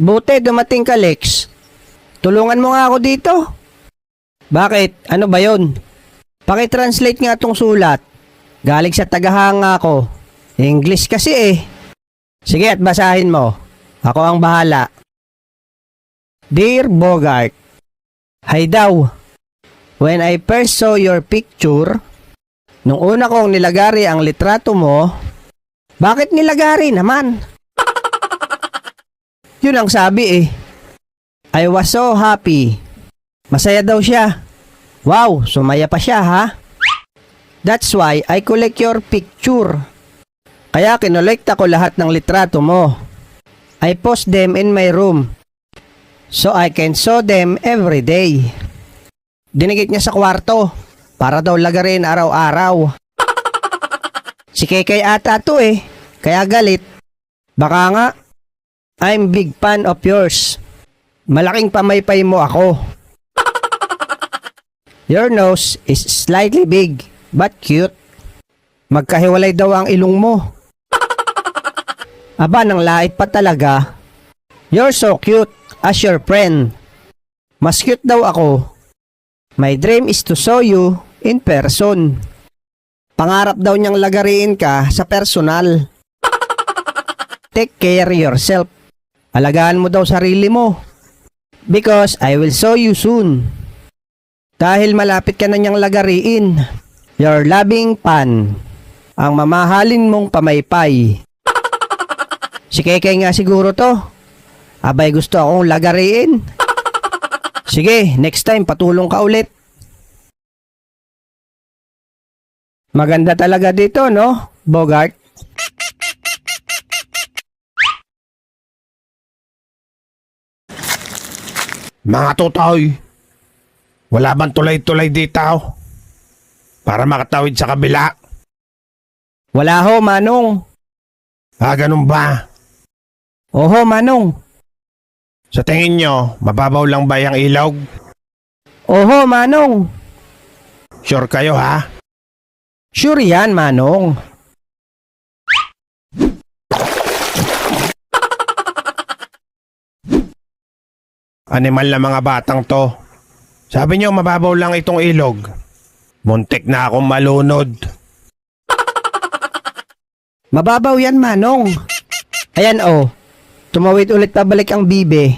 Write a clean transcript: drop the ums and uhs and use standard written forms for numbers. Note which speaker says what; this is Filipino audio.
Speaker 1: Buti dumating ka, Lex. Tulungan mo nga ako dito. Bakit? Ano ba yon? Paki-translate nga tong sulat. Galing sa tagahanga ko. English kasi eh. Sige at basahin mo. Ako ang bahala. Dear Bogart, Hi daw. When I first saw your picture, nung una kong nilagari ang litrato mo, bakit nilagari naman? Yun ang sabi eh. I was so happy. Masaya daw siya. Wow, sumaya pa siya ha? That's why I collect your picture. Kaya kinolekta ko lahat ng litrato mo. I post them in my room so I can show them every day. Dinigit niya sa kwarto para daw lagarin araw-araw. Si Kekay ata to eh, kaya galit. Baka nga, I'm big fan of yours. Malaking pamaypay mo ako. Your nose is slightly big but cute. Magkahiwalay daw ang ilong mo. Aba, nang lait pa talaga. You're so cute as your friend. Mas cute daw ako. My dream is to show you in person. Pangarap daw niyang lagariin ka sa personal. Take care yourself. Alagaan mo daw sarili mo. Because I will show you soon. Dahil malapit ka na niyang lagariin. Your loving fan. Ang mamahalin mong pamaypay. Si Kekay nga siguro to. Abay, gusto akong lagariin. Sige, next time patulong ka ulit. Maganda talaga dito, no, Bogart?
Speaker 2: Mga tutoy, wala bang tulay-tulay dito para makatawid sa kabila?
Speaker 1: Wala ho, Manong.
Speaker 2: Ganun ba?
Speaker 1: Oho, Manong.
Speaker 2: Sa tingin nyo, mababaw lang ba yung ilog?
Speaker 1: Oho, Manong.
Speaker 2: Sure kayo ha?
Speaker 1: Sure yan, Manong.
Speaker 2: Animal na mga batang to. Sabi nyo mababaw lang itong ilog. Muntik na akong malunod.
Speaker 1: Mababaw yan, Manong. Ayan oh. Tumawid ulit pabalik ang bibe.